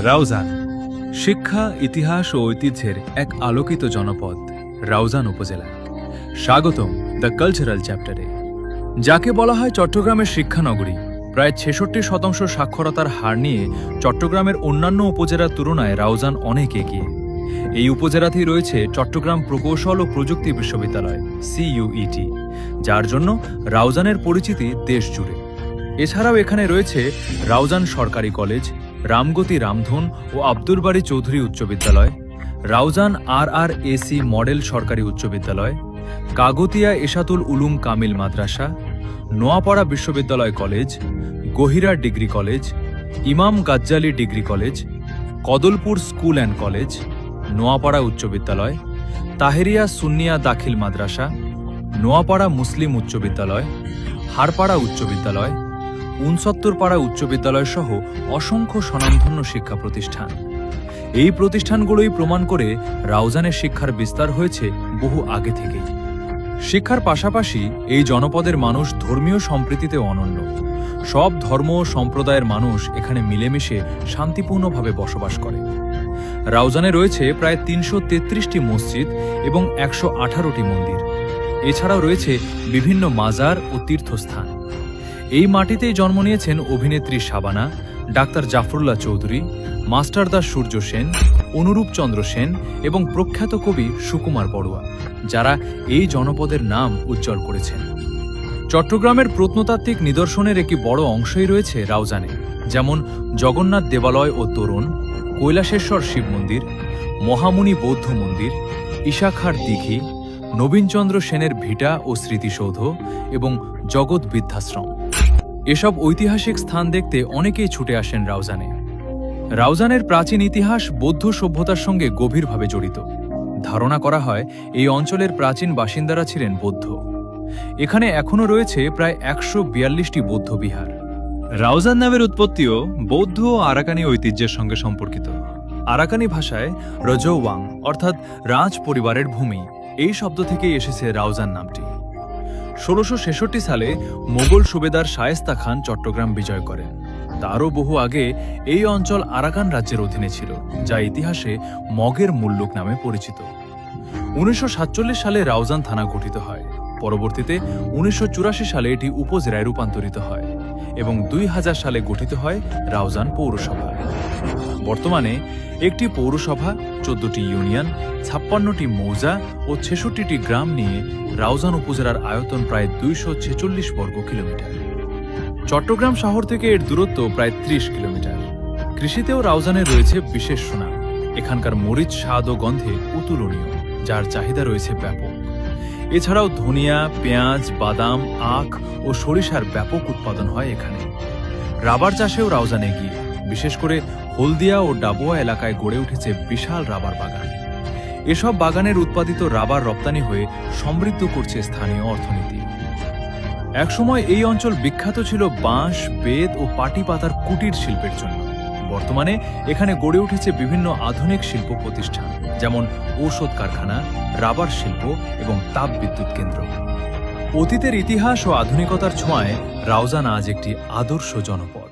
রাউজান শিক্ষা, ইতিহাস ও ঐতিহ্যের এক আলোকিত জনপদ রাউজান উপজেলা। স্বাগতম দ্য কালচারাল চ্যাপ্টারে। যাকে বলা হয় চট্টগ্রামের শিক্ষানগরী, প্রায় ৬৬% সাক্ষরতার হার নিয়ে চট্টগ্রামের অন্যান্য উপজেলার তুলনায় রাউজান অনেক এগিয়ে। এই উপজেলাতেই রয়েছে চট্টগ্রাম প্রকৌশল ও প্রযুক্তি বিশ্ববিদ্যালয় CUET, যার জন্য রাউজানের পরিচিতি দেশ জুড়ে। এছাড়াও এখানে রয়েছে রাউজান সরকারি কলেজ, রামগতি রামধন ও আব্দুল বারী চৌধুরী উচ্চ বিদ্যালয়, রাউজান RRAC মডেল সরকারি উচ্চ বিদ্যালয়, কাগতিয়া এশাতুল উলুম কামিল মাদ্রাসা, নোয়াপাড়া বিশ্ববিদ্যালয় কলেজ, গহিরা ডিগ্রি কলেজ, ইমাম Ghazali degree college, Kadalpur school and college, Noapara উচ্চ বিদ্যালয়, তাহেরিয়া সুন্নিয়া দাখিল মাদ্রাসা, নোয়াপাড়া মুসলিম উচ্চ বিদ্যালয়, হারপাড়া উচ্চ বিদ্যালয়, ৬৯ পাড়া উচ্চ বিদ্যালয় সহ অসংখ্য স্বনামধন্য শিক্ষা প্রতিষ্ঠান। এই প্রতিষ্ঠানগুলোই প্রমাণ করে রাউজানের শিক্ষার বিস্তার হয়েছে বহু আগে থেকেই। শিক্ষার পাশাপাশি এই জনপদের মানুষ ধর্মীয় সম্প্রীতিতে অনন্য। সব ধর্ম ও সম্প্রদায়ের মানুষ এখানে মিলেমিশে শান্তিপূর্ণভাবে বসবাস করে। রাউজানে রয়েছে প্রায় ৩৩৩টি মসজিদ এবং ১১৮টি মন্দির। এছাড়াও রয়েছে বিভিন্ন মাজার ও তীর্থস্থান। এই মাটিতেই জন্ম নিয়েছেন অভিনেত্রী শাবানা, ডাক্তার জাফরুল্লাহ চৌধুরী, মাস্টার দাস সূর্য সেন, অনুরূপ চন্দ্র সেন এবং প্রখ্যাত কবি সুকুমার বড়ুয়া, যারা এই জনপদের নাম উজ্জ্বল করেছেন। চট্টগ্রামের প্রত্নতাত্ত্বিক নিদর্শনের একটি বড় অংশই রয়েছে রাউজানে, যেমন জগন্নাথ দেবালয় ও তোরণ, কৈলাসেশ্বর শিব মন্দির, মহামুনি বৌদ্ধ মন্দির, ঈশাখার দিঘি, নবীনচন্দ্র সেনের ভিটা ও স্মৃতিসৌধ এবং জগৎ বৃদ্ধাশ্রম। এসব ঐতিহাসিক স্থান দেখতে অনেকেই ছুটে আসেন রাউজানে। রাউজানের প্রাচীন ইতিহাস বৌদ্ধ সভ্যতার সঙ্গে গভীরভাবে জড়িত। ধারণা করা হয় এই অঞ্চলের প্রাচীন বাসিন্দারা ছিলেন বৌদ্ধ। এখানে এখনও রয়েছে প্রায় ১৪২টি বৌদ্ধ বিহার। রাউজান নামের উৎপত্তিও বৌদ্ধ ও আরাকানি ঐতিহ্যের সঙ্গে সম্পর্কিত। আরাকানি ভাষায় রজৌওয়াং অর্থাৎ রাজ পরিবারের ভূমি, এই শব্দ থেকেই এসেছে রাউজান নামটি। ১৬৬৬ সালে মোগল সুবেদার শায়েস্তা খান চট্টগ্রাম বিজয় করেন। তারও বহু আগে এই অঞ্চল আরাকান রাজ্যের অধীনে ছিল, যা ইতিহাসে মগের মুল্লুক নামে পরিচিত। ১৯৪৭ সালে রাউজান থানা গঠিত হয়। পরবর্তীতে ১৯৮৪ সালে এটি উপজেলায় রূপান্তরিত হয় এবং ২০০০ সালে গঠিত হয় রাউজান পৌরসভা। বর্তমানে একটি পৌরসভা, ১৪টি ইউনিয়ন, ৫৬টি মৌজা ও ৬৬টি গ্রাম নিয়ে রাউজান উপজেলার আয়তন প্রায় ২৪৬ বর্গ কিলোমিটার। চট্টগ্রাম শহর থেকে এর দূরত্ব প্রায় ৩০ কিলোমিটার। কৃষিতেও রাউজানের রয়েছে বিশেষ সুনাম। এখানকার মরিচ স্বাদ ও গন্ধে অতুলনীয়, যার চাহিদা রয়েছে ব্যাপক। এছাড়াও ধনিয়া, পেঁয়াজ, বাদাম, আখ ও সরিষার ব্যাপক উৎপাদন হয় এখানে। রাবার চাষেও রাউজান এগিয়ে। বিশেষ করে হলদিয়া ও ডাবোয়া এলাকায় গড়ে উঠেছে বিশাল রাবার বাগান। এসব বাগানের উৎপাদিত রাবার রপ্তানি হয়ে সমৃদ্ধ করছে স্থানীয় অর্থনীতি। একসময় এই অঞ্চল বিখ্যাত ছিল বাঁশ, বেত ও পাটি পাতার কুটির শিল্পের জন্য। বর্তমানে এখানে গড়ে উঠেছে বিভিন্ন আধুনিক শিল্প প্রতিষ্ঠান, যেমন ঔষধ কারখানা, রাবার শিল্প এবং তাপ বিদ্যুৎ কেন্দ্র। অতীতের ইতিহাস ও আধুনিকতার ছোঁয়ায় রাউজান আজ একটি আদর্শ জনপদ।